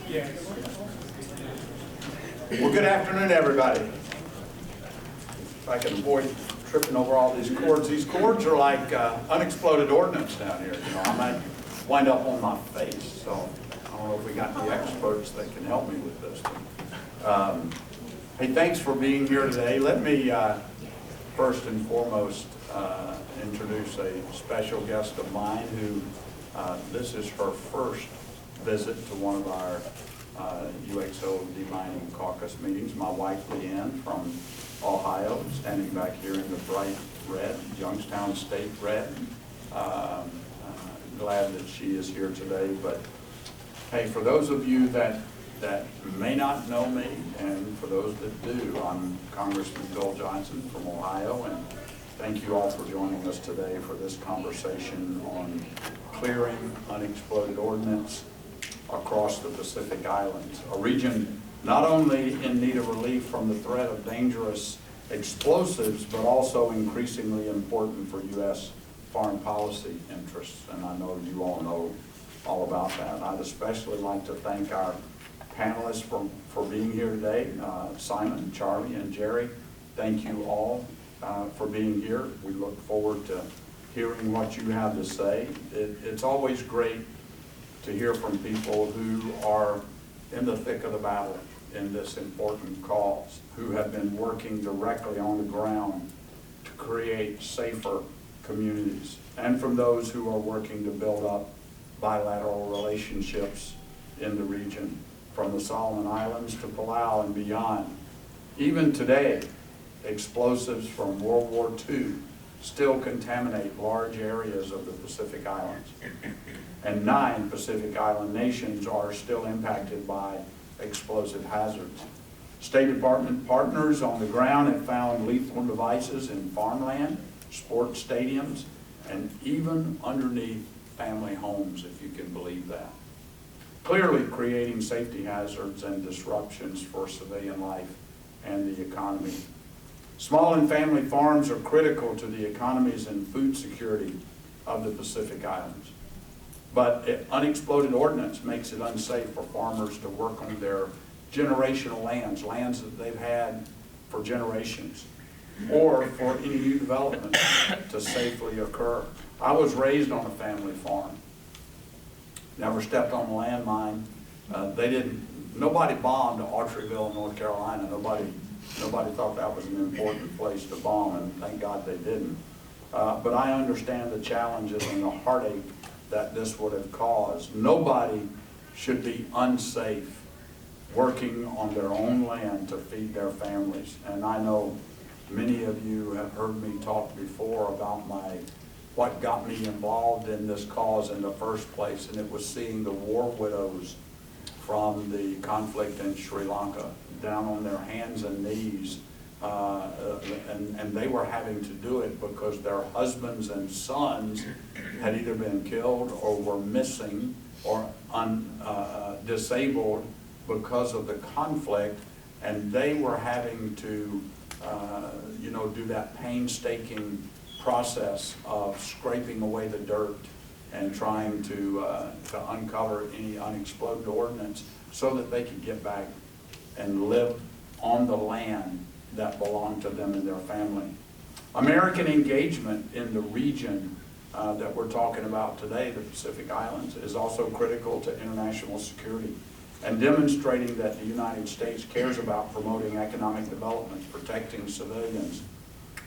Well, good afternoon, everybody. If I can avoid tripping over all these cords. These cords are like unexploded ordnance down here. You know, I might wind up on my face, so I don't know if we got the experts that can help me with this. Hey, thanks for being here today. Let me first and foremost introduce a special guest of mine who this is her first visit to one of our UXO Demining Caucus meetings. My wife, Leanne, from Ohio, standing back here in the bright red, Youngstown State red. Glad that she is here today. But hey, for those of you that may not know me, and for those that do, I'm Congressman Bill Johnson from Ohio, and thank you all for joining us today for this conversation on clearing unexploded ordnance across the Pacific Islands, a region not only in need of relief from the threat of dangerous explosives, but also increasingly important for U.S. foreign policy interests. And I know you all know all about that. I'd especially like to thank our panelists for being here today. Simon, Charlie, and Jerry, thank you all for being here. We look forward to hearing what you have to say. It's always great to hear from people who are in the thick of the battle in this important cause, who have been working directly on the ground to create safer communities, and from those who are working to build up bilateral relationships in the region, from the Soloman Islands to Palau and beyond. Even today, explosives from World War II still contaminate large areas of the Pacific Islands. And 9 Pacific Island nations are still impacted by explosive hazards. State Department partners on the ground have found lethal devices in farmland, sports stadiums, and even underneath family homes, if you can believe that. Clearly creating safety hazards and disruptions for civilian life and the economy. Small and family farms are critical to the economies and food security of the Pacific Islands. But unexploded ordnance makes it unsafe for farmers to work on their generational lands that they've had for generations, or for any new development to safely occur. I was raised on a family farm. Never stepped on a landmine. Nobody bombed Autryville, North Carolina. Nobody thought that was an important place to bomb, and thank God they didn't. But I understand the challenges and the heartache that this would have caused. Nobody should be unsafe working on their own land to feed their families. And I know many of you have heard me talk before about what got me involved in this cause in the first place, and it was seeing the war widows from the conflict in Sri Lanka down on their hands and knees, and they were having to do it because their husbands and sons had either been killed or were missing or disabled because of the conflict, and they were having to do that painstaking process of scraping away the dirt and trying to uncover any unexploded ordnance so that they could get back and live on the land that belonged to them and their family. American engagement in the region that we're talking about today, the Pacific Islands, is also critical to international security and demonstrating that the United States cares about promoting economic development, protecting civilians,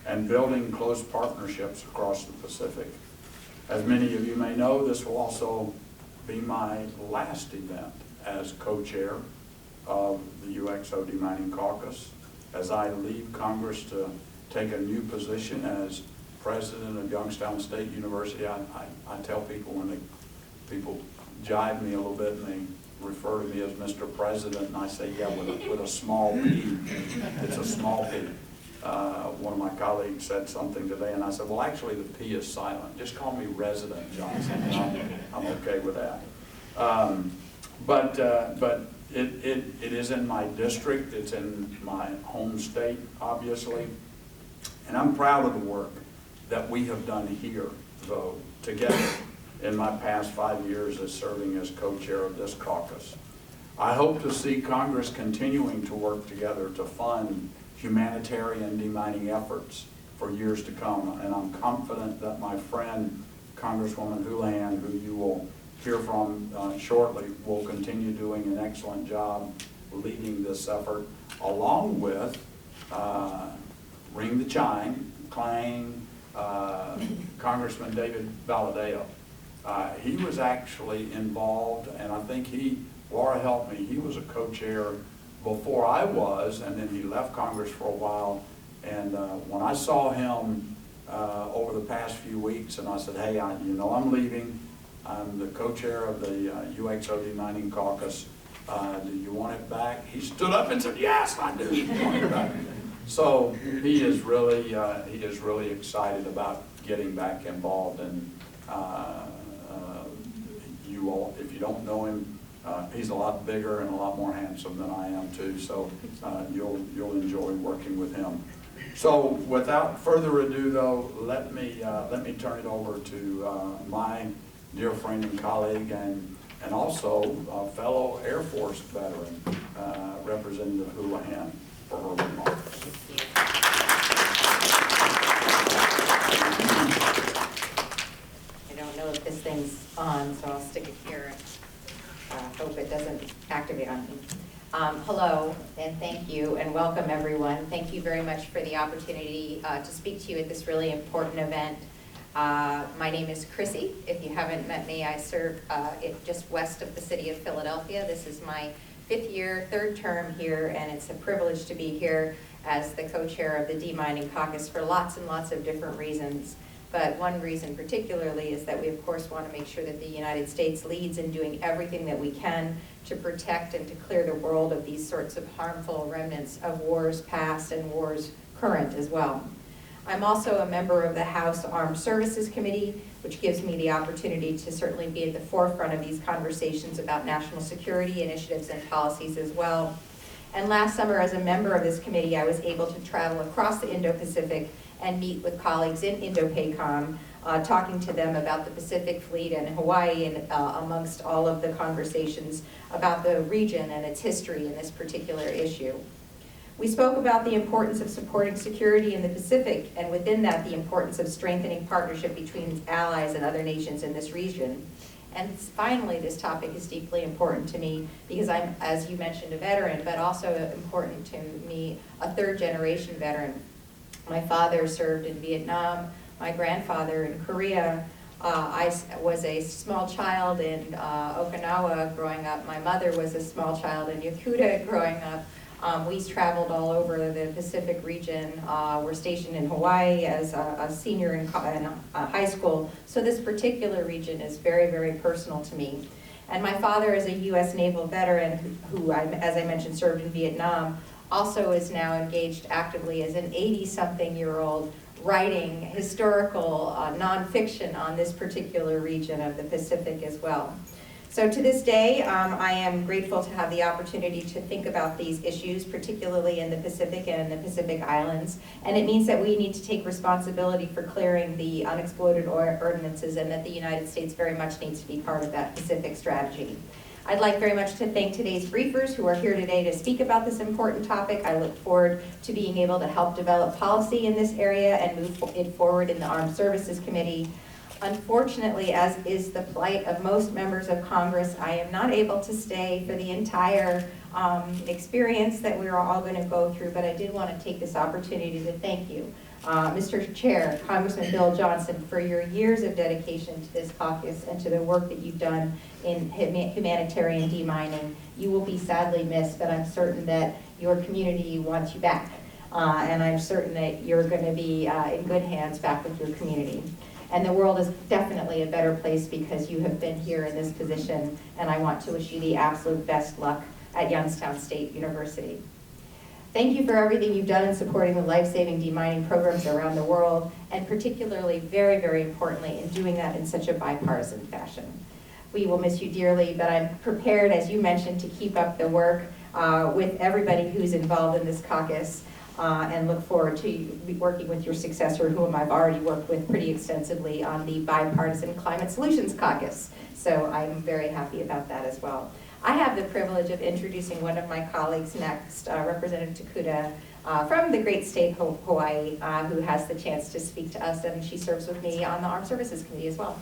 and building close partnerships across the Pacific. As many of you may know, this will also be my last event as co-chair of the UXO Demining Caucus, as I leave Congress to take a new position as president of Youngstown State University. I tell people when people jive me a little bit and they refer to me as Mr. President, and I say, yeah, with a small p. It's a small p. One of my colleagues said something today, and I said, well, actually the P is silent. Just call me Resident Johnson. I'm okay with that. But it is in my district. It's in my home state, obviously. And I'm proud of the work that we have done here, though, together in my past 5 years as serving as co-chair of this caucus. I hope to see Congress continuing to work together to fund humanitarian demining efforts for years to come. And I'm confident that my friend, Congresswoman Houlahan, who you will hear from shortly, will continue doing an excellent job leading this effort, along with Ring the Chime, Clang, Congressman David Valadao. He was actually involved, and I think Laura helped me, he was a co-chair before I was, and then he left Congress for a while. And when I saw him over the past few weeks, and I said, hey, you know I'm leaving. I'm the co-chair of the UXO Demining Caucus. Do you want it back? He stood up and said, yes, I do want it back. So he is really excited about getting back involved. And you all, if you don't know him, he's a lot bigger and a lot more handsome than I am too. So you'll enjoy working with him. So without further ado, though, let me turn it over to my dear friend and colleague, and also a fellow Air Force veteran, Representative Hullahan, for her remarks. I don't know if this thing's on, so I'll stick it here and hope it doesn't activate on me. Hello, and thank you, and welcome everyone. Thank you very much for the opportunity to speak to you at this really important event. My name is Chrissy. If you haven't met me, I serve just west of the city of Philadelphia. This is my 5th year, 3rd term here, and it's a privilege to be here as the co-chair of the Demining Caucus for lots and lots of different reasons. But one reason particularly is that we of course want to make sure that the United States leads in doing everything that we can to protect and to clear the world of these sorts of harmful remnants of wars past and wars current as well. I'm also a member of the House Armed Services Committee, which gives me the opportunity to certainly be at the forefront of these conversations about national security initiatives and policies as well. And last summer, as a member of this committee, I was able to travel across the Indo-Pacific and meet with colleagues in Indo-PACOM, talking to them about the Pacific Fleet and Hawaii, and amongst all of the conversations about the region and its history in this particular issue. We spoke about the importance of supporting security in the Pacific, and within that, the importance of strengthening partnership between allies and other nations in this region. And finally, this topic is deeply important to me because I'm, as you mentioned, a veteran, but also important to me, a 3rd-generation veteran. My father served in Vietnam, my grandfather in Korea. I was a small child in Okinawa growing up. My mother was a small child in Yakuta growing up. We traveled all over the Pacific region. We're stationed in Hawaii as a senior in high school. So this particular region is very, very personal to me. And my father is a U.S. naval veteran who, as I mentioned, served in Vietnam, also is now engaged actively as an 80-something-year-old writing historical nonfiction on this particular region of the Pacific as well. So to this day, I am grateful to have the opportunity to think about these issues, particularly in the Pacific and in the Pacific Islands. And it means that we need to take responsibility for clearing the unexploded ordnances, and that the United States very much needs to be part of that Pacific strategy. I'd like very much to thank today's briefers who are here today to speak about this important topic. I look forward to being able to help develop policy in this area and move it forward in the Armed Services Committee. Unfortunately, as is the plight of most members of Congress, I am not able to stay for the entire experience that we're all going to go through, but I did want to take this opportunity to thank you, Mr. Chair, Congressman Bill Johnson, for your years of dedication to this caucus and to the work that you've done in humanitarian demining. You will be sadly missed, but I'm certain that your community wants you back, and I'm certain that you're going to be in good hands back with your community. And the world is definitely a better place because you have been here in this position, and I want to wish you the absolute best luck at Youngstown State University. Thank you for everything you've done in supporting the life-saving demining programs around the world, and particularly, very, very importantly, in doing that in such a bipartisan fashion. We will miss you dearly, but I'm prepared, as you mentioned, to keep up the work with everybody who's involved in this caucus. and look forward to working with your successor, whom I've already worked with pretty extensively on the Bipartisan Climate Solutions Caucus. So I'm very happy about that as well. I have the privilege of introducing one of my colleagues next, Representative Takuda from the great state of Hawaii, who has the chance to speak to us, and she serves with me on the Armed Services Committee as well.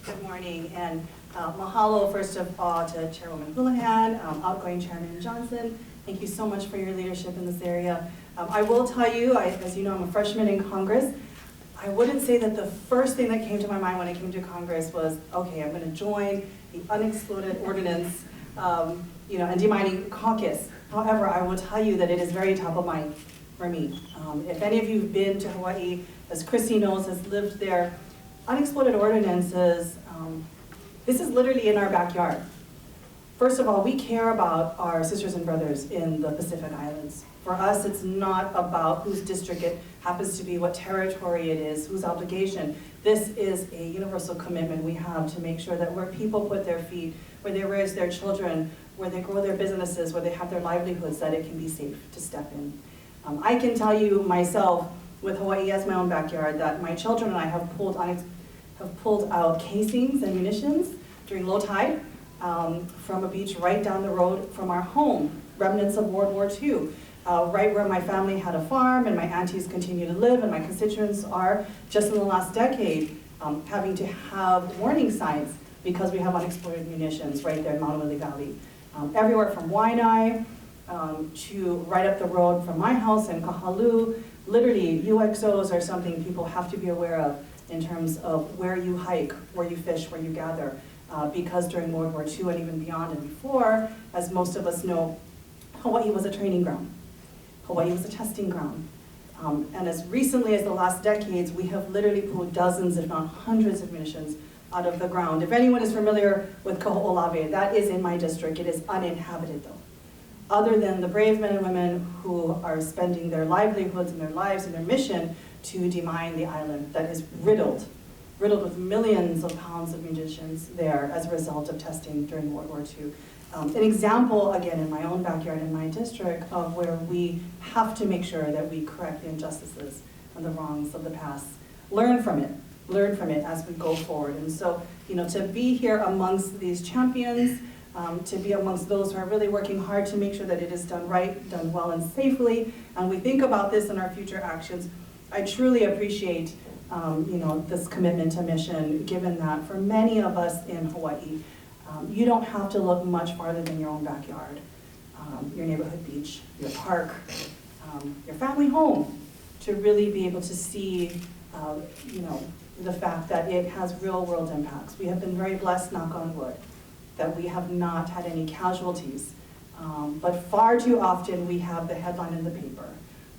Good morning, and mahalo first of all to Chairwoman Hullahan, outgoing Chairman Johnson. Thank you so much for your leadership in this area. I will tell you, as you know, I'm a freshman in Congress. I wouldn't say that the first thing that came to my mind when I came to Congress was, okay, I'm going to join the Unexploded Ordnance, and Demining Caucus. However, I will tell you that it is very top of mind for me. If any of you have been to Hawaii, as Chrissy knows, has lived there, Unexploded Ordnances, this is literally in our backyard. First of all, we care about our sisters and brothers in the Pacific Islands. For us, it's not about whose district it happens to be, what territory it is, whose obligation. This is a universal commitment we have to make sure that where people put their feet, where they raise their children, where they grow their businesses, where they have their livelihoods, that it can be safe to step in. I can tell you myself, with Hawaii as my own backyard, that my children and I have pulled out casings and munitions during low tide from a beach right down the road from our home, remnants of World War II. Right where my family had a farm and my aunties continue to live and my constituents are, just in the last decade, having to have warning signs because we have unexploded munitions right there in Maunawili Valley. Everywhere from Waianae to right up the road from my house in Kahalu. Literally, UXOs are something people have to be aware of in terms of where you hike, where you fish, where you gather. Because during World War II and even beyond and before, as most of us know, Hawaii was a training ground. Hawaii was a testing ground. And as recently as the last decades, we have literally pulled dozens, if not hundreds of munitions out of the ground. If anyone is familiar with Kaho'olawe, that is in my district. It is uninhabited though. Other than the brave men and women who are spending their livelihoods and their lives and their mission to demine the island that is riddled with millions of pounds of munitions there as a result of testing during World War II. An example, again, in my own backyard, in my district, of where we have to make sure that we correct the injustices and the wrongs of the past. Learn from it as we go forward. And so, to be here amongst these champions, to be amongst those who are really working hard to make sure that it is done right, done well and safely, and we think about this in our future actions, I truly appreciate this commitment to mission, given that for many of us in Hawaii, you don't have to look much farther than your own backyard, your neighborhood beach, your park, your family home, to really be able to see, the fact that it has real world impacts. We have been very blessed, knock on wood, that we have not had any casualties, but far too often we have the headline in the paper,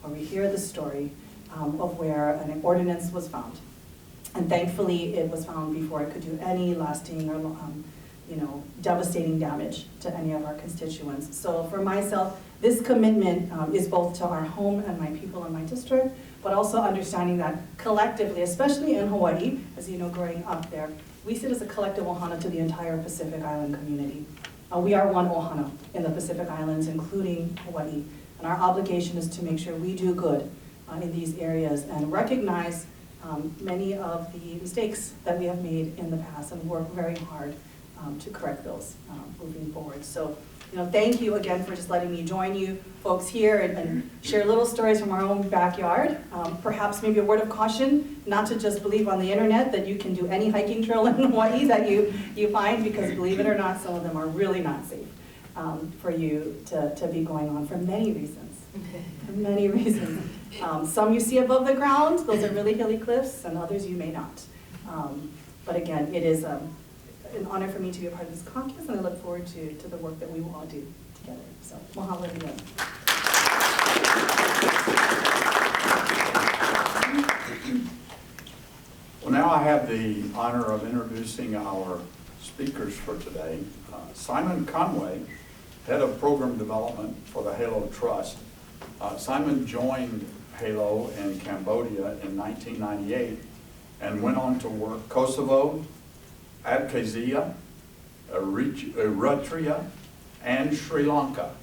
or we hear the story of where an ordinance was found. And thankfully, it was found before it could do any lasting or devastating damage to any of our constituents. So for myself, this commitment is both to our home and my people in my district, but also understanding that collectively, especially in Hawaii, as you know, growing up there, we sit as a collective ohana to the entire Pacific Island community. We are one ohana in the Pacific Islands, including Hawaii, and our obligation is to make sure we do good in these areas and recognize many of the mistakes that we have made in the past and work very hard to correct those moving forward. So, thank you again for just letting me join you folks here and share little stories from our own backyard. Perhaps maybe a word of caution, not to just believe on the internet that you can do any hiking trail in Hawaii that you find, because believe it or not, some of them are really not safe for you to be going on for many reasons. For many reasons. Some you see above the ground, those are really hilly cliffs, and others you may not. But again, it is an honor for me to be a part of this caucus, and I look forward to the work that we will all do together. So, mahalo again. Well, now I have the honor of introducing our speakers for today. Simon Conway, Head of Program Development for the HALO Trust. Simon joined HALO in Cambodia in 1998 and went on to work Kosovo, Abkhazia, Eritrea, and Sri Lanka.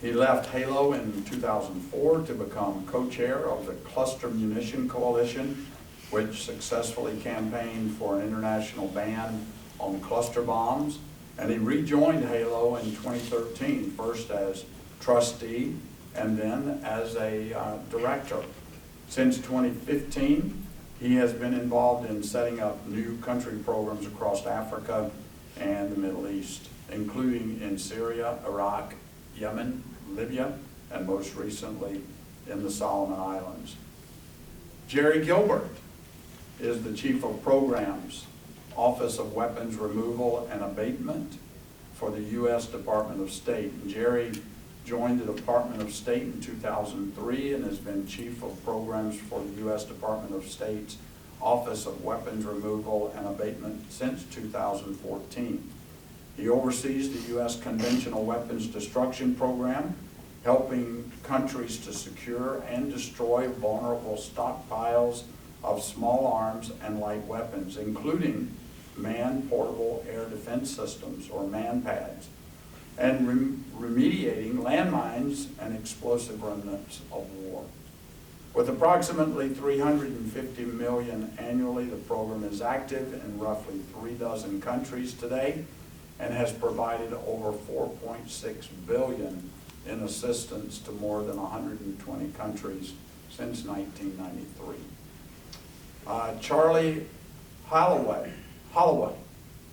He left HALO in 2004 to become co-chair of the Cluster Munition Coalition, which successfully campaigned for an international ban on cluster bombs. And he rejoined HALO in 2013, first as trustee and then as a director. Since 2015, he has been involved in setting up new country programs across Africa and the Middle East, including in Syria, Iraq, Yemen, Libya, and most recently in the Solomon Islands. Jerry Gilbert is the Chief of Programs, Office of Weapons Removal and Abatement for the U.S. Department of State. And Jerry joined the Department of State in 2003 and has been Chief of Programs for the U.S. Department of State's Office of Weapons Removal and Abatement since 2014. He oversees the U.S. Conventional Weapons Destruction Program, helping countries to secure and destroy vulnerable stockpiles of small arms and light weapons, including man-portable air defense systems, or MANPADS, and remediating landmines and explosive remnants of war. With approximately $350 million annually, the program is active in roughly 36 countries today and has provided over $4.6 billion in assistance to more than 120 countries since 1993. Charlie Holloway,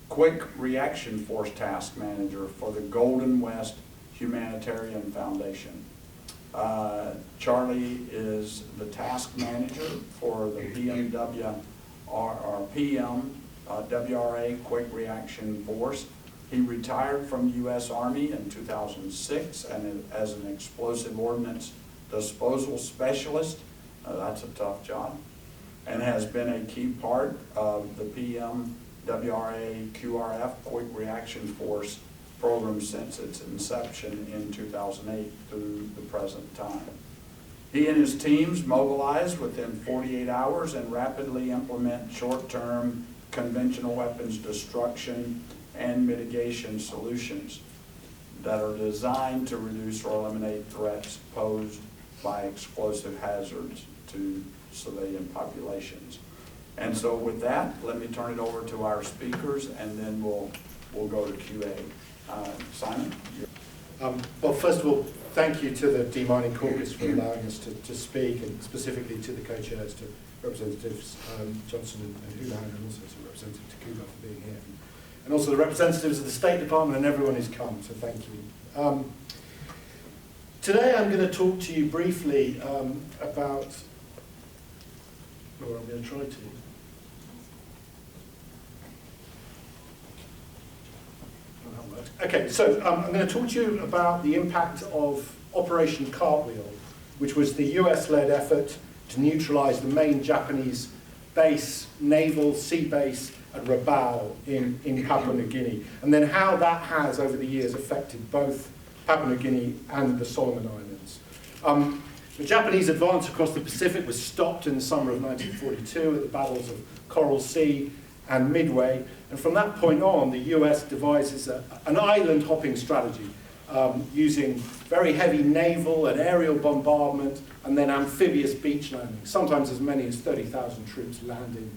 Quick Reaction Force Task Manager for the Golden West Humanitarian Foundation. Charlie is the task manager for the PMWRA Quick Reaction Force. He retired from the U.S. Army in 2006 and as an explosive ordnance disposal specialist. That's a tough job. And has been a key part of the PMWRA QRF Quick Reaction Force program since its inception in 2008 through the present time. He and his teams mobilize within 48 hours and rapidly implement short-term conventional weapons destruction and mitigation solutions that are designed to reduce or eliminate threats posed by explosive hazards to civilian populations. And so with that, let me turn it over to our speakers, and then we'll go to QA. Simon? Well, first of all, thank you to the Demining Caucus for allowing us to speak, and specifically to the co-chairs, to Representatives Johnson and Hullahan, and also to Representative Takuba for being here. And also the representatives of the State Department and everyone who's come, so thank you. Today I'm going to talk to you briefly about, or I'm going to try to. Okay, so I'm going to talk to you about the impact of Operation Cartwheel, which was the US-led effort to neutralize the main Japanese base, naval sea base at Rabaul in Papua New Guinea, and then how that has, over the years, affected both Papua New Guinea and the Solomon Islands. The Japanese advance across the Pacific was stopped in the summer of 1942 at the battles of Coral Sea and Midway, and from that point on, the US devises an island hopping strategy using very heavy naval and aerial bombardment and then amphibious beach landings, sometimes as many as 30,000 troops landing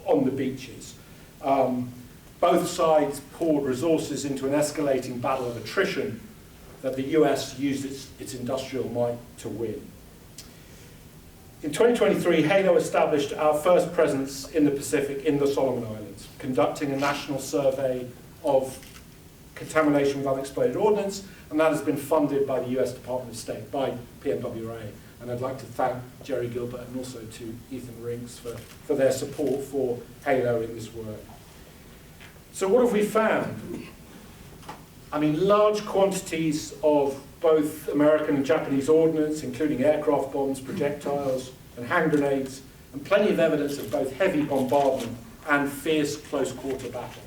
on the beaches. Both sides poured resources into an escalating battle of attrition that the US used its industrial might to win. In 2023, HALO established our first presence in the Pacific in the Solomon Islands, conducting a national survey of contamination with unexploded ordnance, and that has been funded by the US Department of State, by PMWRA. And I'd like to thank Jerry Gilbert and also to Ethan Rinks for their support for HALO in this work. So what have we found? I mean, large quantities of both American and Japanese ordnance, including aircraft bombs, projectiles, and hand grenades, and plenty of evidence of both heavy bombardment and fierce close-quarter battle.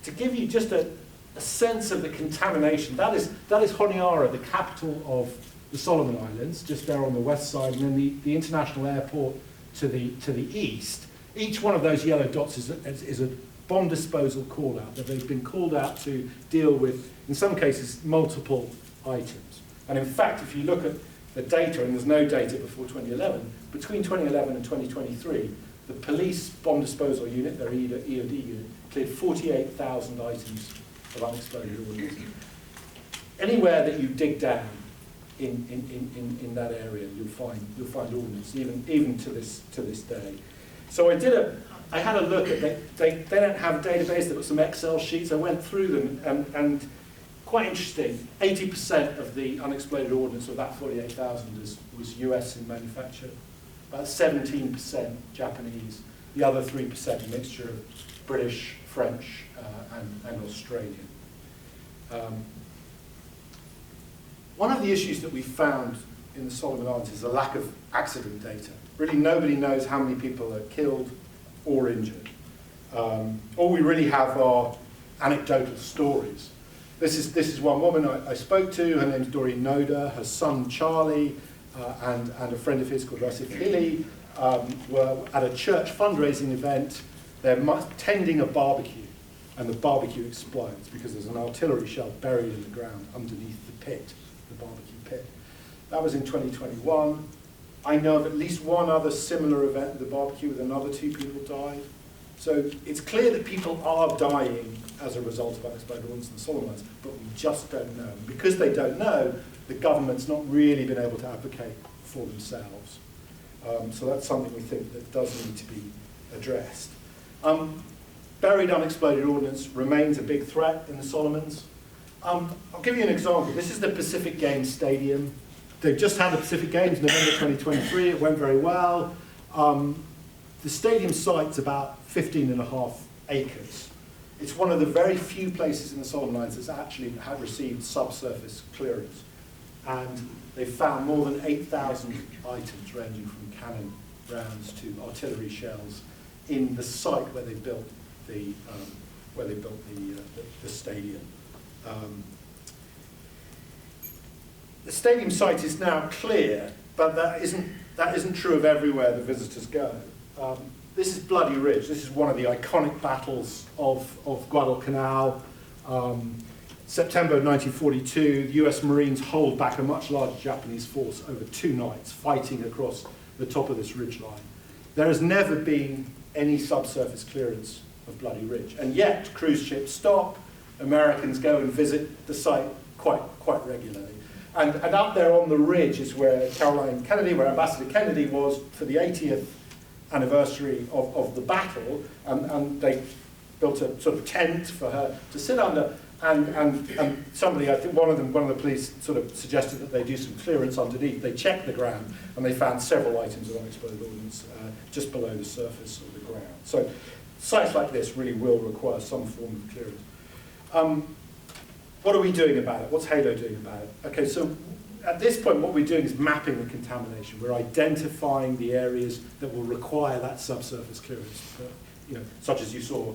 To give you just a sense of the contamination, that is Honiara, the capital of the Solomon Islands, just there on the west side, and then the international airport to the east. Each one of those yellow dots is a bomb disposal call out, that they've been called out to deal with, in some cases, multiple items. And in fact, if you look at the data, and there's no data before 2011, between 2011 and 2023, the police bomb disposal unit, their EOD unit, cleared 48,000 items of unexploded ordnance. Anywhere that you dig down in that area, you'll find ordnance, even to this day. So I had a look at they don't have a database. They've got some Excel sheets. I went through them, and quite interesting. 80% of the unexploded ordnance of that 48,000 was US in manufacture. About 17% Japanese. The other 3% a mixture of British, French, and Australian. One of the issues that we found in the Soloman Islands is a lack of accident data. Really, nobody knows how many people are killed or injured. All we really have are anecdotal stories. This is one woman I spoke to. Her name's Doreen Noda. Her son Charlie and a friend of his called Rasif Hili were at a church fundraising event. They're tending a barbecue, and the barbecue explodes because there's an artillery shell buried in the ground underneath the pit, the barbecue pit. That was in 2021. I know of at least one other similar event at the barbecue with another 2 people died. So it's clear that people are dying as a result of unexploded ordnance in the Soloman Islands, but we just don't know. And because they don't know, the government's not really been able to advocate for themselves. So that's something we think that does need to be addressed. Buried unexploded ordnance remains a big threat in the Solomons. I'll give you an example. This is the Pacific Games Stadium. They've just had the Pacific Games in November 2023. It went very well. The stadium site's about 15.5 acres. It's one of the very few places in the Soloman Islands that's actually had received subsurface clearance. And they've found more than 8,000 items ranging from cannon rounds to artillery shells in the site where they built the stadium. The stadium site is now clear, but that isn't true of everywhere the visitors go. This is Bloody Ridge. This is one of the iconic battles of Guadalcanal. September 1942, the US Marines hold back a much larger Japanese force over 2 nights, fighting across the top of this ridgeline. There has never been any subsurface clearance of Bloody Ridge, and yet cruise ships stop. Americans go and visit the site quite regularly. And up there on the ridge is where Caroline Kennedy, where Ambassador Kennedy was for the 80th anniversary of the battle, and they built a sort of tent for her to sit under. And somebody, I think one of the police sort of suggested that they do some clearance underneath. They checked the ground, and they found several items of unexploded ordnance just below the surface of the ground. So sites like this really will require some form of clearance. What are we doing about it? What's HALO doing about it? Okay, so at this point, what we're doing is mapping the contamination. We're identifying the areas that will require that subsurface clearance, such as you saw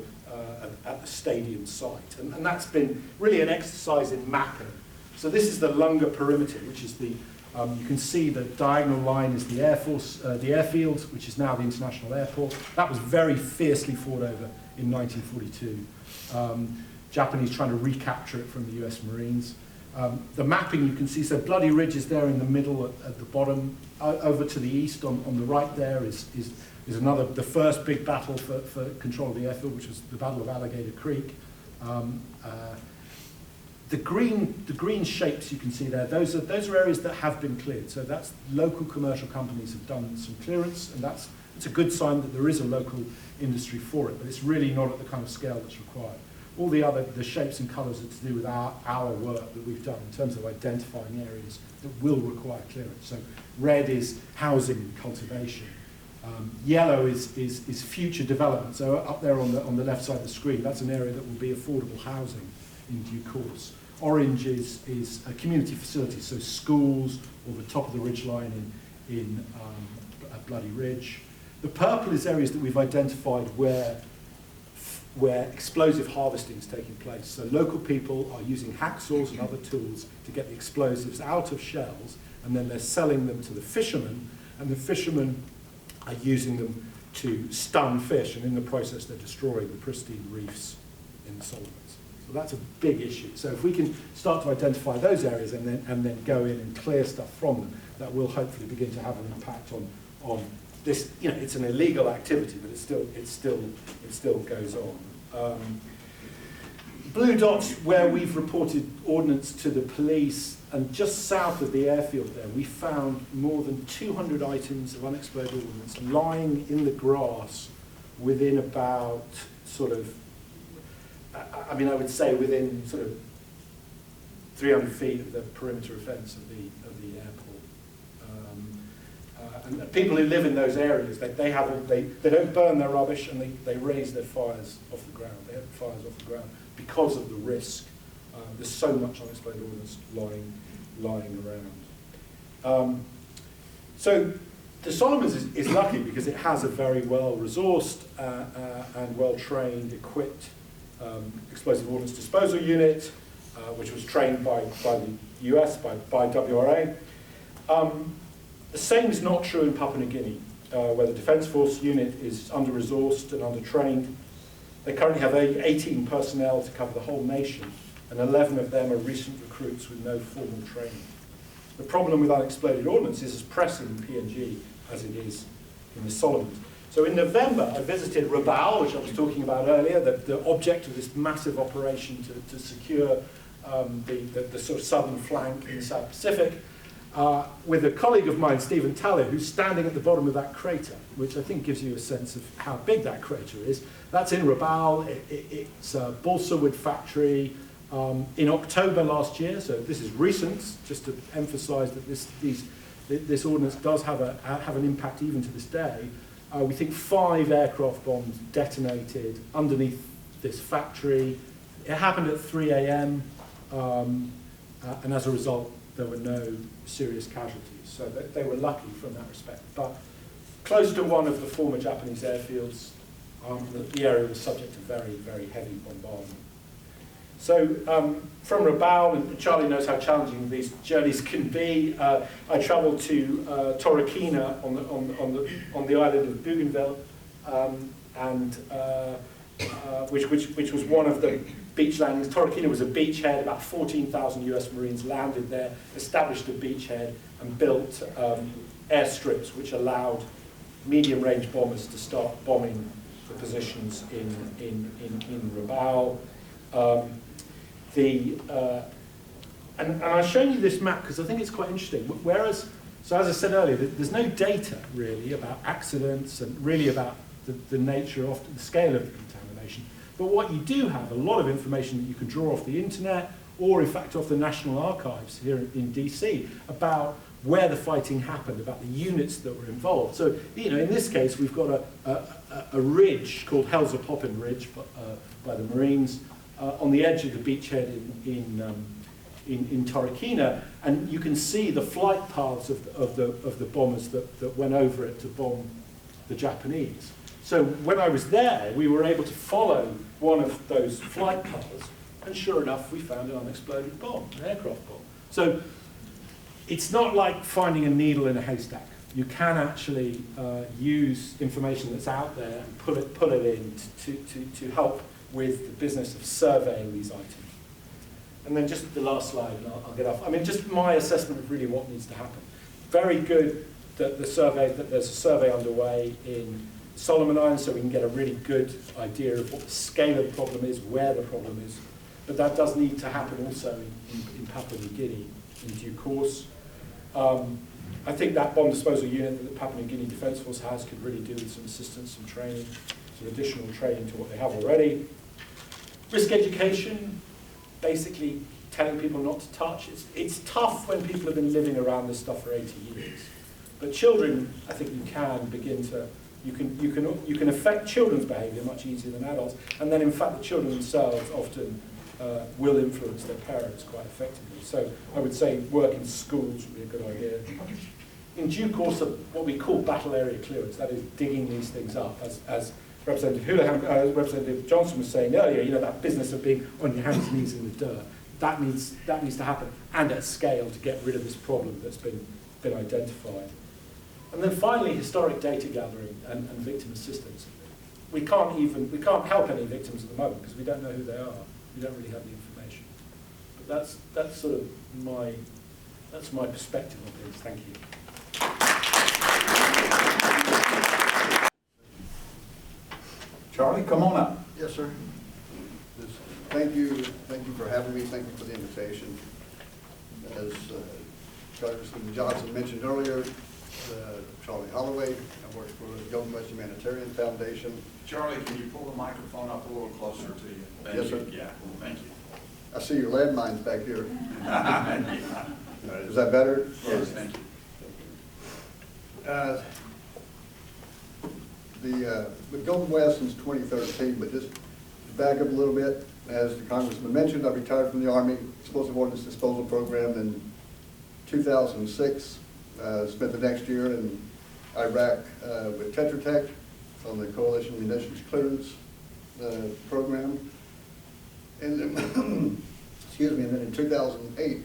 at the stadium site. And that's been really an exercise in mapping. So this is the Lunga perimeter, which is the, you can see the diagonal line is the the airfield, which is now the international airport. That was very fiercely fought over in 1942. Japanese trying to recapture it from the US Marines. The mapping you can see, so Bloody Ridge is there in the middle at the bottom. Over to the east on the right there is another, the first big battle for control of the airfield, which was the Battle of Alligator Creek. The green shapes you can see there, those are areas that have been cleared. So that's local commercial companies have done some clearance, and it's a good sign that there is a local industry for it, but it's really not at the kind of scale that's required. All the shapes and colours are to do with our work that we've done in terms of identifying areas that will require clearance. So red is housing and cultivation. Yellow is future development. So up there on the left side of the screen, that's an area that will be affordable housing in due course. Orange is a community facility, so schools or the top of the ridgeline in Bloody Ridge. The purple is areas that we've identified where explosive harvesting is taking place. So local people are using hacksaws and other tools to get the explosives out of shells, and then they're selling them to the fishermen, and the fishermen are using them to stun fish, and in the process they're destroying the pristine reefs in the Solomons. So that's a big issue. So if we can start to identify those areas and then go in and clear stuff from them, that will hopefully begin to have an impact on this. You know, it's an illegal activity, but it still goes on. Blue dots where we've reported ordnance to the police, and just south of the airfield there, we found more than 200 items of unexploded ordnance lying in the grass within about sort of, I mean, I would say within sort of 300 feet of the perimeter fence of the airport. And people who live in those areas, they don't burn their rubbish, and they raise their fires off the ground. They have fires off the ground because of the risk. There's so much unexploded ordnance lying around. So the Solomons is lucky because it has a very well-resourced and well-trained, equipped explosive ordnance disposal unit, which was trained by the US, by WRA. The same is not true in Papua New Guinea, where the Defence Force unit is under-resourced and under-trained. They currently have 18 personnel to cover the whole nation, and 11 of them are recent recruits with no formal training. The problem with unexploded ordnance is as pressing in PNG as it is in the Solomons. So in November, I visited Rabaul, which I was talking about earlier, the object of this massive operation to secure the sort of southern flank in the South Pacific, with a colleague of mine, Stephen Taller, who's standing at the bottom of that crater, which I think gives you a sense of how big that crater is. That's in Rabaul. It's a balsa wood factory. In October last year, so this is recent, just to emphasise that this ordnance does have an impact even to this day. We think 5 aircraft bombs detonated underneath this factory. It happened at 3 a.m. And as a result, there were no serious casualties. So they were lucky from that respect. But close to one of the former Japanese airfields, the area was subject to very, very heavy bombardment. So from Rabaul, and Charlie knows how challenging these journeys can be, I travelled to Torokina on the island of Bougainville, which was one of the beach landings. Torokina was a beachhead. About 14,000 US Marines landed there, established a beachhead, and built airstrips which allowed medium-range bombers to start bombing the positions in Rabaul. And I've shown you this map because I think it's quite interesting. Whereas, so as I said earlier, there's no data really about accidents and really about the nature of the scale of the contamination. But what you do have, a lot of information that you can draw off the internet, or in fact off the National Archives here in DC, about where the fighting happened, about the units that were involved. So, you know, in this case, we've got a ridge called Helzer Poppin Ridge by the Marines on the edge of the beachhead in Torokina, and you can see the flight paths of the bombers that went over it to bomb the Japanese. So when I was there, we were able to follow one of those flight paths, and sure enough, we found an unexploded bomb, an aircraft bomb. So it's not like finding a needle in a haystack. You can actually use information that's out there and pull it in to help with the business of surveying these items. And then just the last slide, and I'll get off. I mean, just my assessment of really what needs to happen. Very good that there's a survey underway in Soloman Islands, so we can get a really good idea of what the scale of the problem is, where the problem is. But that does need to happen also in Papua New Guinea in due course. I think that bomb disposal unit that the Papua New Guinea Defence Force has could really do with some assistance, some training, some additional training to what they have already. Risk education, basically telling people not to touch. It's tough when people have been living around this stuff for 80 years. But children, I think you can begin to, you can affect children's behaviour much easier than adults. And then in fact the children themselves often will influence their parents quite effectively. So I would say work in schools would be a good idea. In due course of what we call battle area clearance, that is digging these things up, as Representative Hullahan, Representative Johnson was saying earlier, you know, that business of being on your hands and knees in the dirt, that needs to happen, and at scale to get rid of this problem that's been identified. And then finally, historic data gathering and victim assistance. We can't help any victims at the moment because we don't know who they are. We don't really have the information. But that's sort of my perspective on things. Thank you. Charlie, come on up. Yes, sir. Thank you for having me. Thank you for the invitation. As Congressman Johnson mentioned earlier, Charlie Holloway. I work for the UXO Humanitarian Foundation. Charlie, can you pull the microphone up a little closer to you? Thank Yes, you. sir. Yeah, thank you. I see your landmines back here. Yeah. Is that better? Yes, thank you. We've gone west since 2013, but just to back up a little bit, as the Congressman mentioned, I retired from the Army Explosive Ordnance Disposal Program in 2006. Spent the next year in Iraq with Tetra Tech on the Coalition Munitions Clearance program. And then, excuse me, and then in 2008,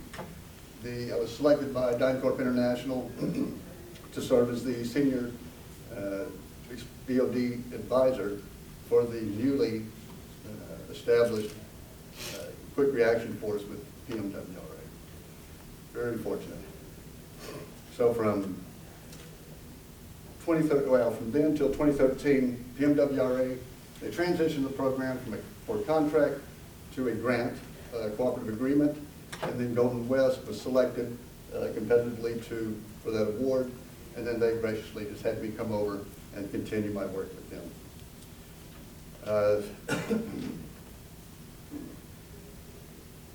I was selected by DynCorp International to serve as the senior BOD advisor for the newly established Quick Reaction Force with PMWRA. Very fortunate. So from then till 2013, PMWRA, they transitioned the program for a contract to a grant, cooperative agreement, and then Golden West was selected competitively for that award, and then they graciously just had me come over and continue my work with them.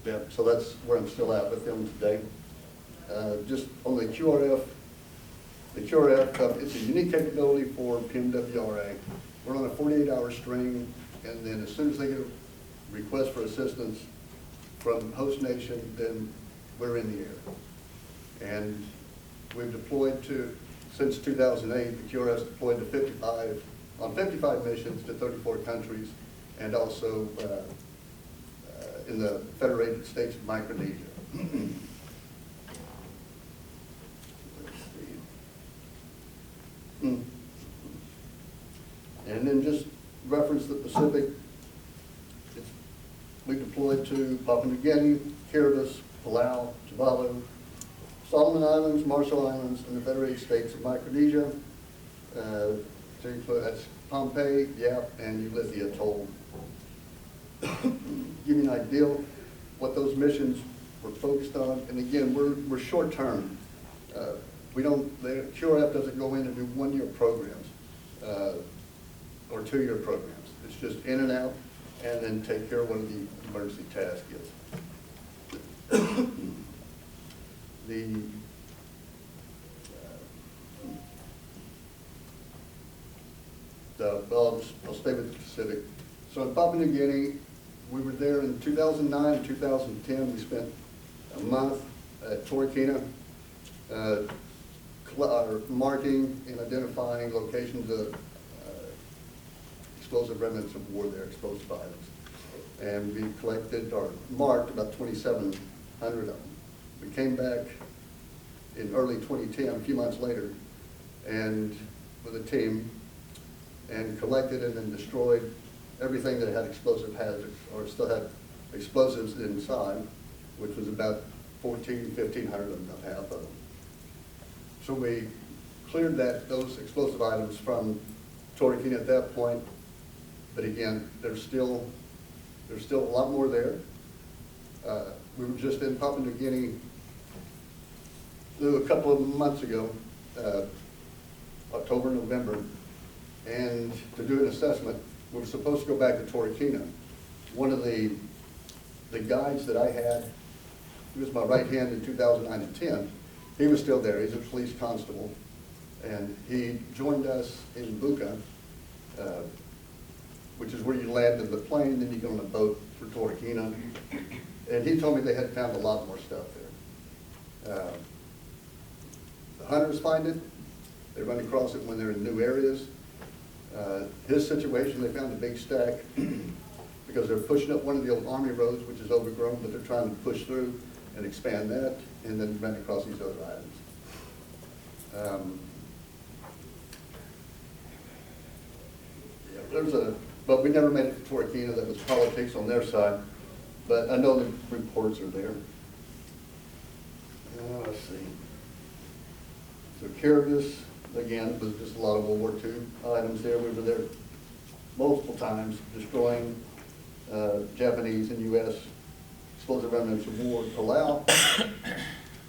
Yeah, so that's where I'm still at with them today. Just on the QRF, it's a unique capability for PMWRA. We're on a 48-hour string, and then as soon as they get a request for assistance from host nation, then we're in the air. And we've deployed since 2008, the QRF's deployed to 55 missions to 34 countries, and also in the Federated States of Micronesia. And then just reference the Pacific. We deployed to Papua New Guinea, Kiribati, Palau, Tuvalu, Soloman Islands, Marshall Islands, and the Federated States of Micronesia. That's Pohnpei, Yap, and Ulysses Atoll. Give you an idea what those missions were focused on. And again, we're short term. The QRF doesn't go in and do one-year programs or two-year programs. It's just in and out, and then take care of what the emergency task is. I'll stay with the Pacific. So in Papua New Guinea, we were there in 2009 and 2010. We spent a month at Torquay, marking and identifying locations of explosive remnants of war there, explosive items. And we collected or marked about 2,700 of them. We came back in early 2010, a few months later, and with a team, and collected and then destroyed everything that had explosive hazards or still had explosives inside, which was about 1,500 of them, about half of them. So we cleared those explosive items from Torquay at that point, but again, there's still a lot more there. We were just in Papua New Guinea a couple of months ago, October, November, and to do an assessment. We were supposed to go back to Torquay. One of the guides that I had, he was my right hand in 2009 and 10, he was still there. He's a police constable, and he joined us in Buka, which is where you land in the plane, then you go on a boat for Torquay. And he told me they had found a lot more stuff there. The hunters find it. They run across it when they're in new areas. His situation, they found a big stack because they're pushing up one of the old army roads, which is overgrown, but they're trying to push through and expand that, and then run across these other items. but we never made it to Torquay. That was politics on their side. But I know the reports are there. Let's see. So Kiribati, again, was just a lot of World War II items there. We were there multiple times, destroying Japanese and U.S. explosive remnants of war. Palau,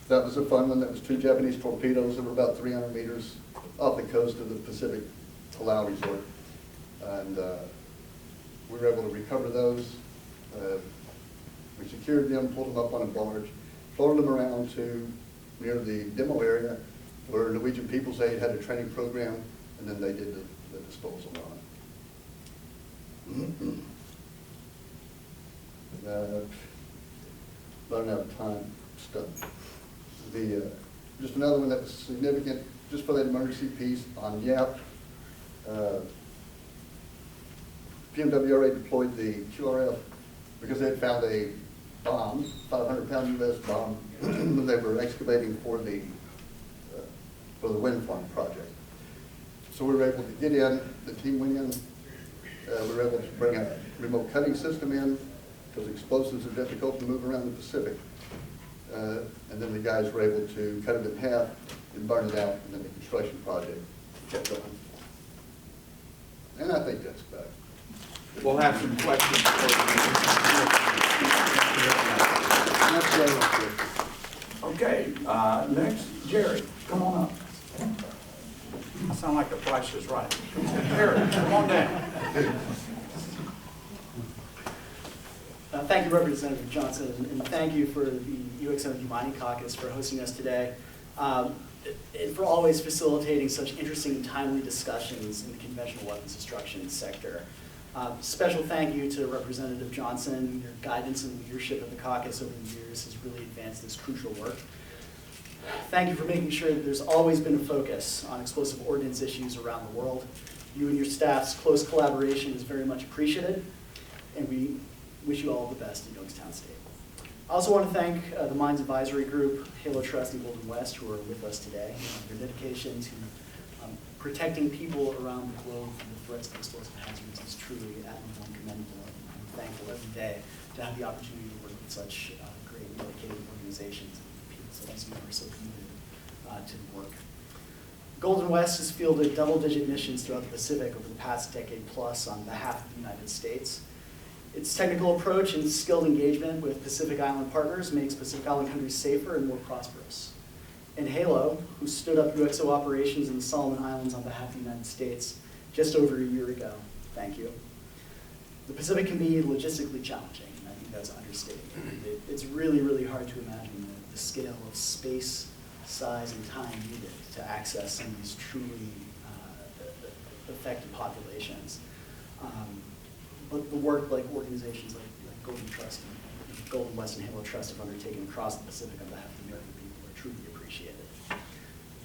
that was a fun one. That was 2 Japanese torpedoes that were about 300 meters off the coast of the Pacific Palau resort. And we were able to recover those. We secured them, pulled them up on a barge, floated them around to near the demo area where Norwegian People's Aid had a training program, and then they did the disposal on it. Running out of time, stuff. Just another one that was significant, just for that emergency piece on YAP. PMWRA deployed the QRF because they had found a bomb, 500-pound U.S. bomb, when they were excavating for the wind farm project. So we were able to get in, the team went in, we were able to bring a remote cutting system in, because explosives are difficult to move around the Pacific. And then the guys were able to cut it in half and burn it out, and then the construction project kept going. And I think that's about it. We'll have some questions for you. Okay, next, Jerry, come on up. I sound like the price is right. Jerry, come on down. Thank you, Representative Johnson, and thank you for the UXO Demining Caucus for hosting us today, and for always facilitating such interesting and timely discussions in the conventional weapons destruction sector. Special thank you to Representative Johnson. Your guidance and leadership of the caucus over the years has really advanced this crucial work. Thank you for making sure that there's always been a focus on explosive ordnance issues around the world. You and your staff's close collaboration is very much appreciated, and we wish you all the best in Youngstown State. I also want to thank the Mines Advisory Group, HALO Trust, and Golden West, who are with us today. Their dedication to protecting people around the globe from the threats of explosive hazards is truly admirable and commendable. I'm thankful every day to have the opportunity to work with such great and dedicated organizations and people such as you who are so committed to the work. Golden West has fielded double-digit missions throughout the Pacific over the past decade plus on behalf of the United States. Its technical approach and skilled engagement with Pacific Island partners makes Pacific Island countries safer and more prosperous. And HALO, who stood up UXO operations in the Soloman Islands on behalf of the United States just over a year ago, thank you. The Pacific can be logistically challenging, and I think that's understating it. It's really, really hard to imagine the scale of space, size, and time needed to access some of these truly affected populations. But the work like organizations like Golden Trust and Golden West and HALO Trust have undertaken across the Pacific on behalf of the American people are truly appreciated.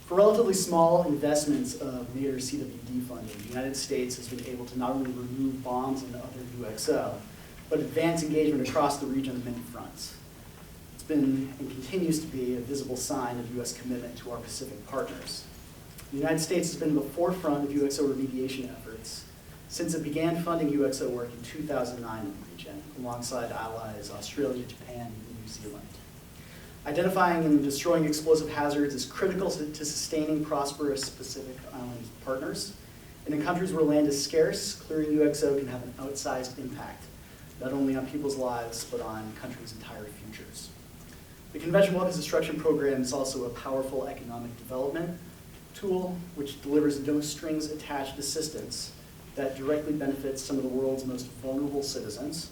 For relatively small investments of NATO CWD funding, the United States has been able to not only remove bombs and other UXO, but advance engagement across the region on many fronts. It's been and continues to be a visible sign of U.S. commitment to our Pacific partners. The United States has been in the forefront of UXO remediation efforts since it began funding UXO work in 2009 in the region, alongside allies Australia, Japan, and New Zealand. Identifying and destroying explosive hazards is critical to sustaining prosperous Pacific Island partners. And in countries where land is scarce, clearing UXO can have an outsized impact, not only on people's lives, but on countries' entire futures. The Conventional Weapons Destruction Program is also a powerful economic development tool which delivers no strings attached assistance that directly benefits some of the world's most vulnerable citizens,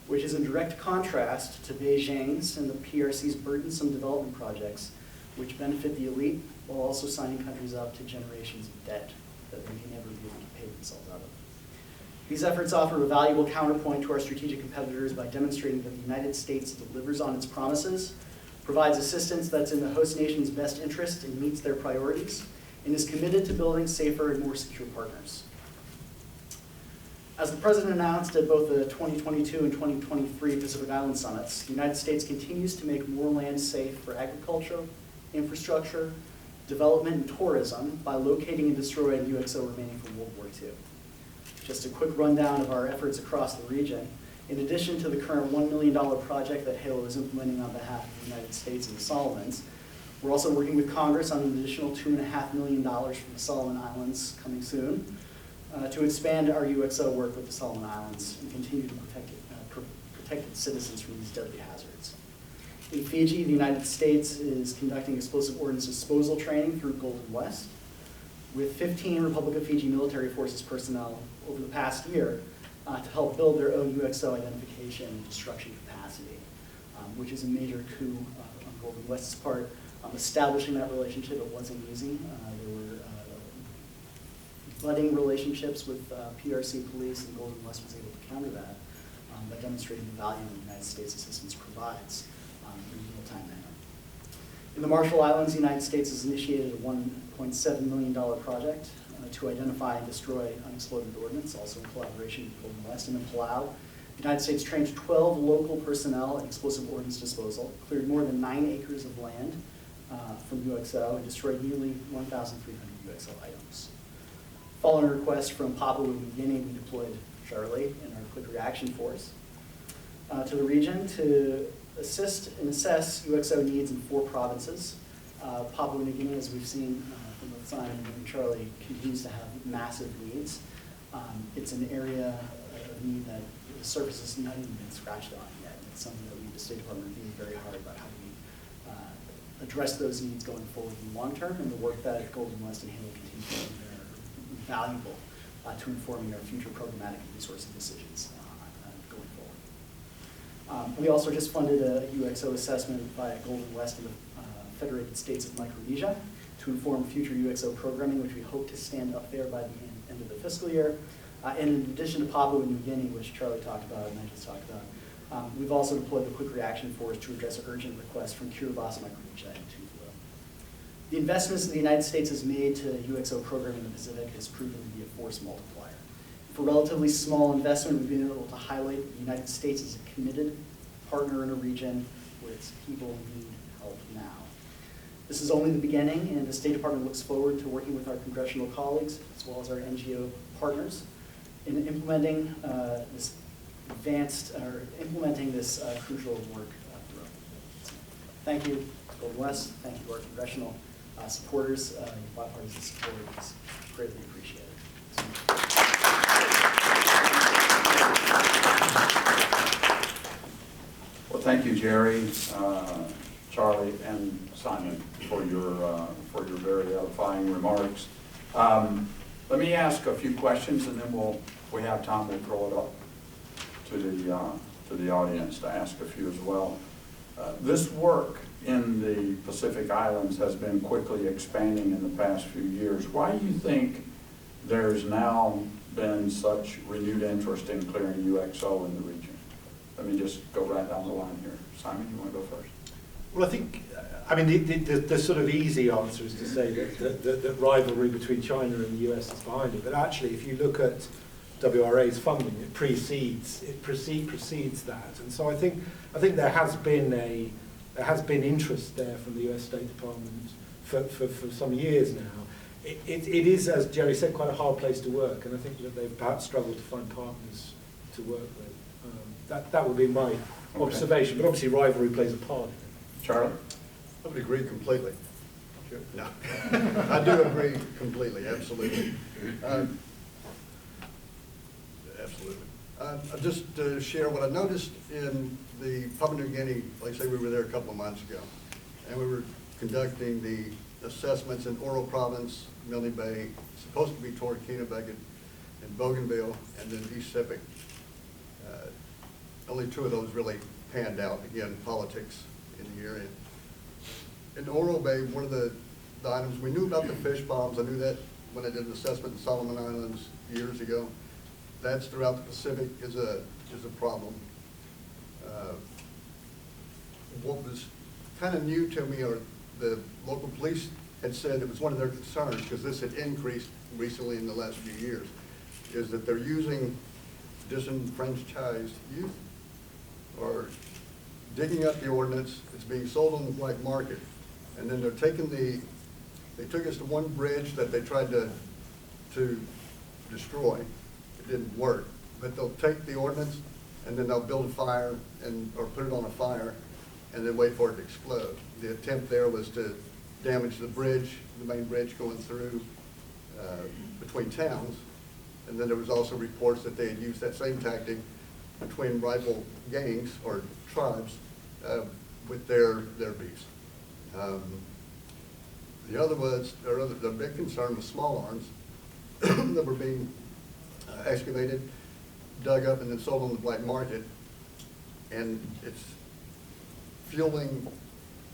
which is in direct contrast to Beijing's and the PRC's burdensome development projects, which benefit the elite while also signing countries up to generations of debt that they may never be able to pay themselves out of. These efforts offer a valuable counterpoint to our strategic competitors by demonstrating that the United States delivers on its promises, provides assistance that's in the host nation's best interest and meets their priorities, and is committed to building safer and more secure partners. As the President announced at both the 2022 and 2023 Pacific Island Summits, the United States continues to make more land safe for agriculture, infrastructure, development, and tourism by locating and destroying UXO remaining from World War II. Just a quick rundown of our efforts across the region. In addition to the current $1 million project that HALO is implementing on behalf of the United States and the Solomons, we're also working with Congress on an additional $2.5 million from the Soloman Islands coming soon to expand our UXO work with the Soloman Islands and continue to protect its citizens from these deadly hazards. In Fiji, the United States is conducting explosive ordnance disposal training through Golden West, with 15 Republic of Fiji military forces personnel over the past year to help build their own UXO identification and destruction capacity, which is a major coup on Golden West's part. Establishing that relationship, it wasn't easy. There were budding relationships with PRC police, and Golden West was able to counter that by demonstrating the value the United States assistance provides in a real-time manner. In the Marshall Islands, the United States has initiated a $1.7 million project to identify and destroy unexploded ordnance, also in collaboration with Golden West. And in Palau, the United States trained 12 local personnel in explosive ordnance disposal, cleared more than 9 acres of land from UXO, and destroyed nearly 1,300 UXO items. Following a request from Papua New Guinea, we deployed Charlie and our quick reaction force to the region to assist and assess UXO needs in 4 provinces. Papua New Guinea, as we've seen from both Simon and Charlie, continues to have massive needs. It's an area of need that the surface has not even been scratched on yet. It's something that we, the State Department, are thinking very hard about how do we address those needs going forward in the long term, and the work that Golden West and HALO continue to do there are valuable to informing our future programmatic and resourcing decisions going forward. We also just funded a UXO assessment by Golden West in the Federated States of Micronesia to inform future UXO programming, which we hope to stand up there by the end of the fiscal year. And in addition to Papua New Guinea, which Charlie talked about and I just talked about, we've also deployed the Quick Reaction Force to address urgent requests from Kiribati, Micronesia, and Tuvalu. The investments that the United States has made to UXO programming in the Pacific has proven to be a force multiplier. For relatively small investment, we've been able to highlight that the United States is a committed partner in a region where its people need help now. This is only the beginning, and the State Department looks forward to working with our congressional colleagues as well as our NGO partners in implementing this crucial work throughout. Thank you, Golden West. Thank you to our congressional supporters. Your bipartisan support is greatly appreciated. Well, thank you, Jerry, Charlie, and Simon for your very edifying remarks. Let me ask a few questions, and then we have time, we'll throw it up to the audience to ask a few as well. This work in the Pacific Islands has been quickly expanding in the past few years. Why do you think there's now been such renewed interest in clearing UXO in the region? Let me just go right down the line here. Simon, you want to go first? Well, I think, the sort of easy answer is to say that rivalry between China and the US is behind it. But actually, if you look at WRA's funding, it precedes that. And so I think there has been interest there from the US State Department for some years now. It is, as Jerry said, quite a hard place to work, and I think that they've perhaps struggled to find partners to work with. That would be my observation, but obviously rivalry plays a part in it. Charlie? I would agree completely. Sure. No, I do agree completely, absolutely. Absolutely. Just to share what I noticed in the Papua New Guinea, like I say, we were there a couple of months ago, and we were conducting the assessments in Oro Province, Milne Bay, supposed to be toward Kennebec and Bougainville, and then East Sepik. Only 2 of those really panned out. Again, politics in the area. In Oro Bay, one of the items, we knew about the fish bombs. I knew that when I did an assessment in Soloman Islands years ago. That's throughout the Pacific is a problem. What was kind of new to me, or the local police had said it was one of their concerns, because this had increased recently in the last few years, is that they're using disenfranchised youth, or digging up the ordnance. It's being sold on the black market, and then they're taking they took us to one bridge that they tried to destroy. didn't work. But they'll take the ordnance and then they'll build a fire or put it on a fire and then wait for it to explode. The attempt there was to damage the bridge, the main bridge going through between towns. And then there was also reports that they had used that same tactic between rival gangs or tribes with their beefs. The other was, the big concern was small arms that were being excavated, dug up, and then sold on the black market. And it's fueling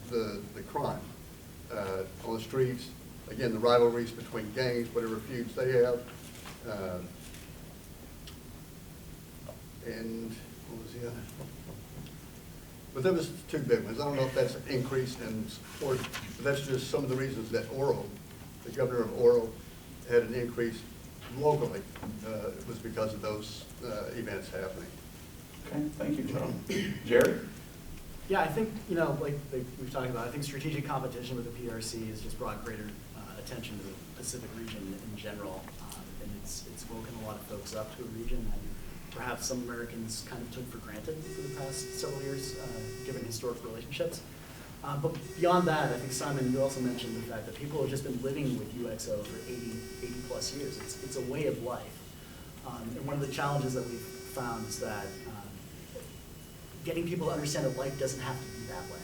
the crime on the streets. Again, the rivalries between gangs, whatever feuds they have. And what was the other? But there was two big ones. I don't know if that's increased in support, but that's just some of the reasons that Oro, the governor of Oro, had an increase locally. It was because of those events happening. Okay, thank you, Joe. Jerry? Yeah, I think, you know, like we've talked about, I think strategic competition with the PRC has just brought greater attention to the Pacific region in general. And it's woken a lot of folks up to a region that perhaps some Americans kind of took for granted for the past several years, given historic relationships. But beyond that, I think, Simon, you also mentioned the fact that people have just been living with UXO for 80 plus years. It's a way of life. And one of the challenges that we've found is that getting people to understand that life doesn't have to be that way.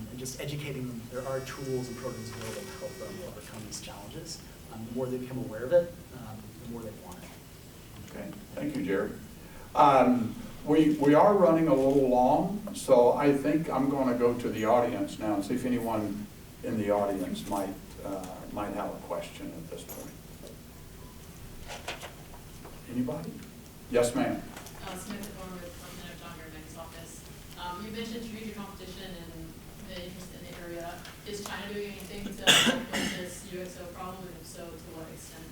And just educating them, there are tools and programs available to help them overcome these challenges. The more they become aware of it, the more they want it. Okay, thank you, Jerry. We are running a little long, so I think I'm going to go to the audience now and see if anyone in the audience might have a question at this point. Anybody? Yes, ma'am. Smith with Representative John Gardner's office. You mentioned strategic competition and the interest in the area. Is China doing anything to help with this UXO problem, and if so, to what extent?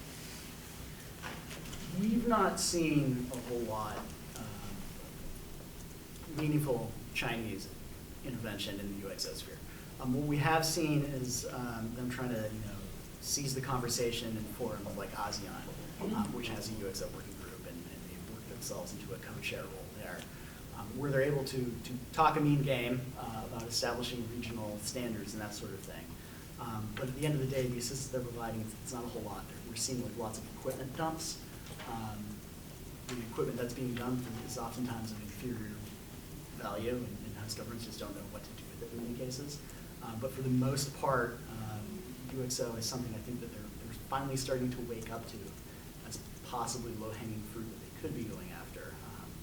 We've not seen a whole lot meaningful Chinese intervention in the UXO sphere. What we have seen is them trying to, seize the conversation in forums like ASEAN, which has a UXO working group, and they've worked themselves into a co-chair role there, where they're able to talk a mean game about establishing regional standards and that sort of thing. But at the end of the day, the assistance they're providing, it's not a whole lot. We're seeing like lots of equipment dumps. The equipment that's being dumped is oftentimes of inferior value, and host governments just don't know what to do with it in many cases. But for the most part, UXO is something I think that they're finally starting to wake up to as possibly low-hanging fruit that they could be going after,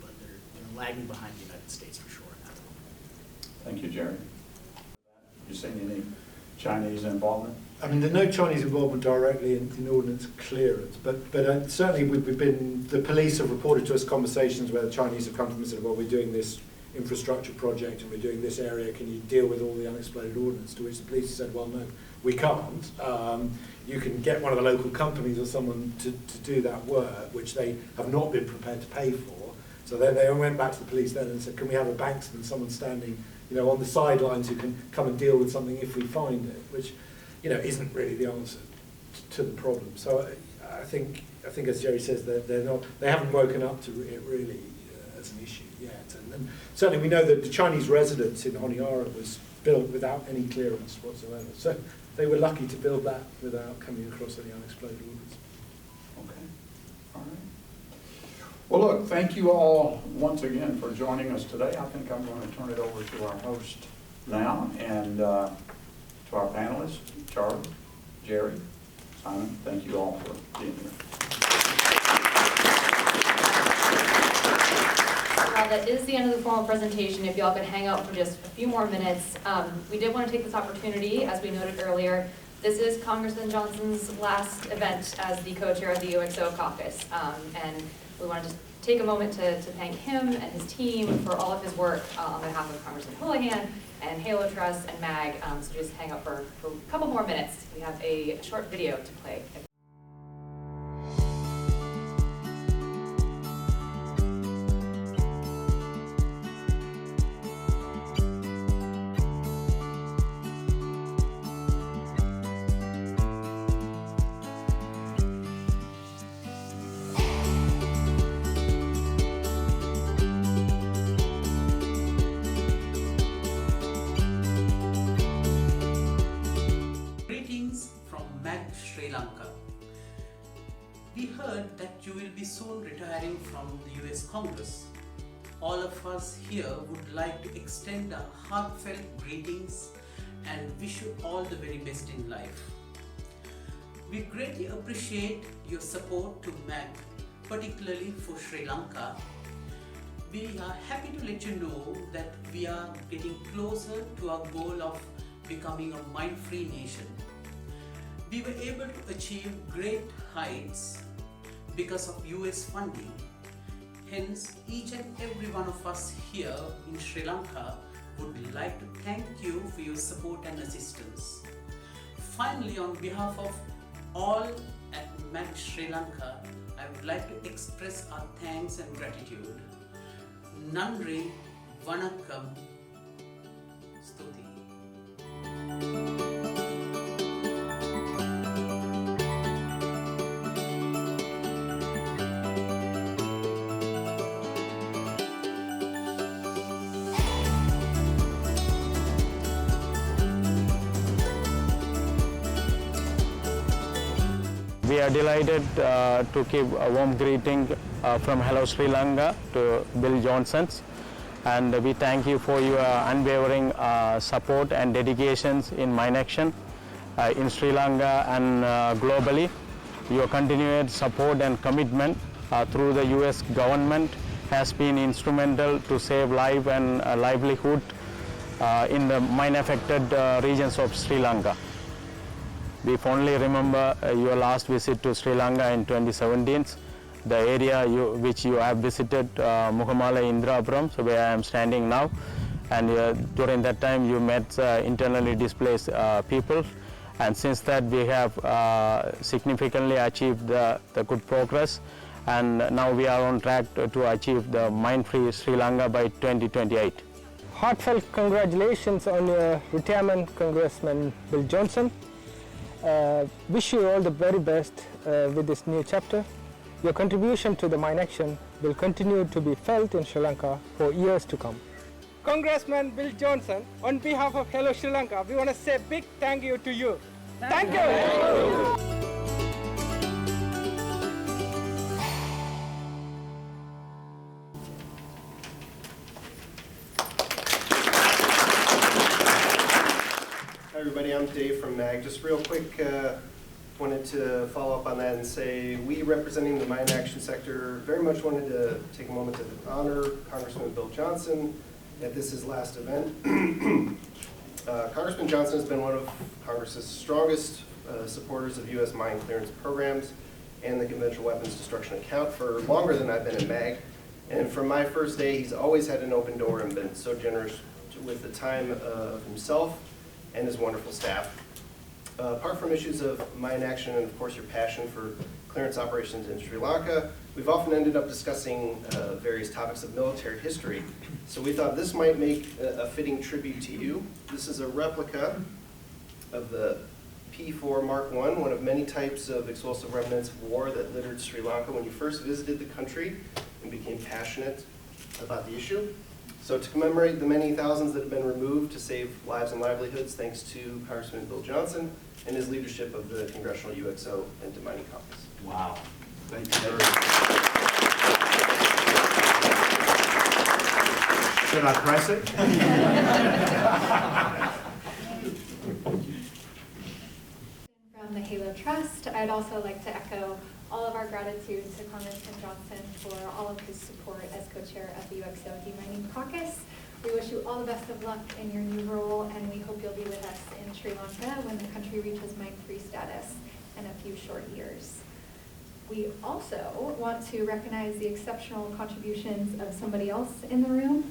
but they're lagging behind the United States for sure in that. Thank you, Jerry. You seen any Chinese involvement? I mean, there's no Chinese involvement directly in ordnance clearance, but certainly the police have reported to us conversations where the Chinese have come to them and said, well, we're doing this infrastructure project and we're doing this area, can you deal with all the unexploded ordnance? To which the police said, well, no, we can't. You can get one of the local companies or someone to do that work, which they have not been prepared to pay for. So then they went back to the police then and said, can we have a banksman, someone standing on the sidelines who can come and deal with something if we find it, which isn't really the answer to the problem. So I think as Jerry says, they haven't woken up to it really as an issue yet. And certainly we know that the Chinese residence in Honiara was built without any clearance whatsoever. So they were lucky to build that without coming across any unexploded ordnance. Okay, all right. Well, look, thank you all once again for joining us today. I think I'm going to turn it over to our host now and to our panelists, Charlie, Jerry, Simon, thank you all for being here. Well, that is the end of the formal presentation. If y'all could hang out for just a few more minutes. We did want to take this opportunity, as we noted earlier. This is Congressman Johnson's last event as the co-chair of the UXO caucus. And we wanted to take a moment to thank him and his team for all of his work on behalf of Congressman Houlahan and HALO Trust and MAG. So just hang out for a couple more minutes. We have a short video to play. heard that you will be soon retiring from the US Congress. All of us here would like to extend our heartfelt greetings and wish you all the very best in life. We greatly appreciate your support to MAG, particularly for Sri Lanka. We are happy to let you know that we are getting closer to our goal of becoming a mine-free nation. We were able to achieve great heights because of US funding. Hence, each and every one of us here in Sri Lanka would like to thank you for your support and assistance. Finally, on behalf of all at MAG Sri Lanka, I would like to express our thanks and gratitude. Nandri, Vanakkam, Stuti. We are delighted to give a warm greeting from HALO Sri Lanka to Bill Johnson's, and we thank you for your unwavering support and dedications in mine action in Sri Lanka and globally. Your continued support and commitment through the US government has been instrumental to save life and livelihood in the mine affected regions of Sri Lanka. We fondly remember your last visit to Sri Lanka in 2017, the area which you have visited, Muhamala Indrapuram, so where I am standing now, and during that time you met internally displaced people, and since that we have significantly achieved the good progress, and now we are on track to achieve the mine-free Sri Lanka by 2028. Heartfelt congratulations on your retirement, Congressman Bill Johnson. Wish you all the very best with this new chapter. Your contribution to the mine action will continue to be felt in Sri Lanka for years to come. Congressman Bill Johnson, on behalf of HALO Sri Lanka, we want to say a big thank you to you. Thank you. Hi everybody, I'm Dave from MAG. Just real quick, wanted to follow up on that and say we representing the mine action sector very much wanted to take a moment to honor Congressman Bill Johnson at this his last event. Congressman Johnson has been one of Congress's strongest supporters of U.S. mine clearance programs and the conventional weapons destruction account for longer than I've been in MAG. And from my first day, he's always had an open door and been so generous with the time of himself and his wonderful staff. Apart from issues of mine action and of course your passion for clearance operations in Sri Lanka, we've often ended up discussing various topics of military history. So we thought this might make a fitting tribute to you. This is a replica of the P4 Mark I, one of many types of explosive remnants of war that littered Sri Lanka when you first visited the country and became passionate about the issue. So to commemorate the many thousands that have been removed to save lives and livelihoods, thanks to Congressman Bill Johnson and his leadership of the Congressional UXO and Demining Caucus. Wow. Thank you very much. Should I press it? From the HALO Trust, I'd also like to echo all of our gratitude to Congressman Johnson for all of his support as co-chair of the UXO Demining Caucus. We wish you all the best of luck in your new role, and we hope you'll be with us in Sri Lanka when the country reaches mine-free status in a few short years. We also want to recognize the exceptional contributions of somebody else in the room,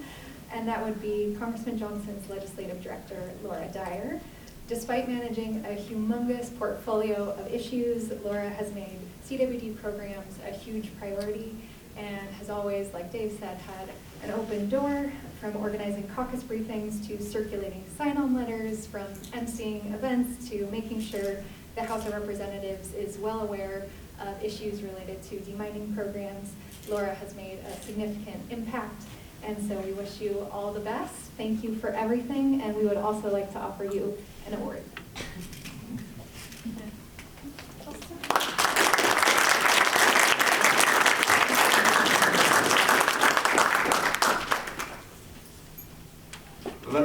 and that would be Congressman Johnson's Legislative Director, Laura Dyer. Despite managing a humongous portfolio of issues, Laura has made CWD programs a huge priority and has always, like Dave said, had an open door, from organizing caucus briefings to circulating sign-on letters, from emceeing events to making sure the House of Representatives is well aware of issues related to demining programs. Laura has made a significant impact, and so we wish you all the best. Thank you for everything, and we would also like to offer you an award.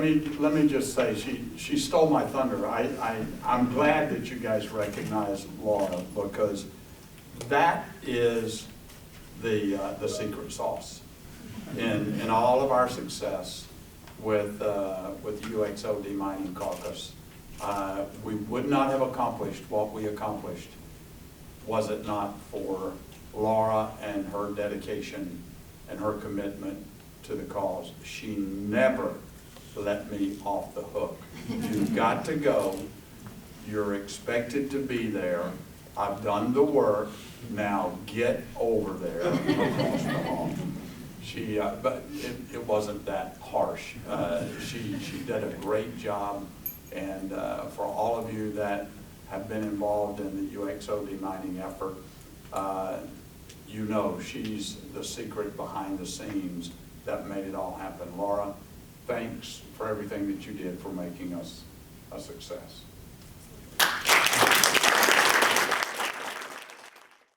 me just say, she stole my thunder. I'm glad that you guys recognize Laura, because that is the secret sauce in all of our success with UXO Demining Caucus. We would not have accomplished what we accomplished was it not for Laura and her dedication and her commitment to the cause. She never let me off the hook. You've got to go. You're expected to be there. I've done the work. Now get over there across the hall. But it wasn't that harsh. She did a great job, and for all of you that have been involved in the UXO demining effort, you know she's the secret behind the scenes that made it all happen. Laura, thanks for everything that you did for making us a success.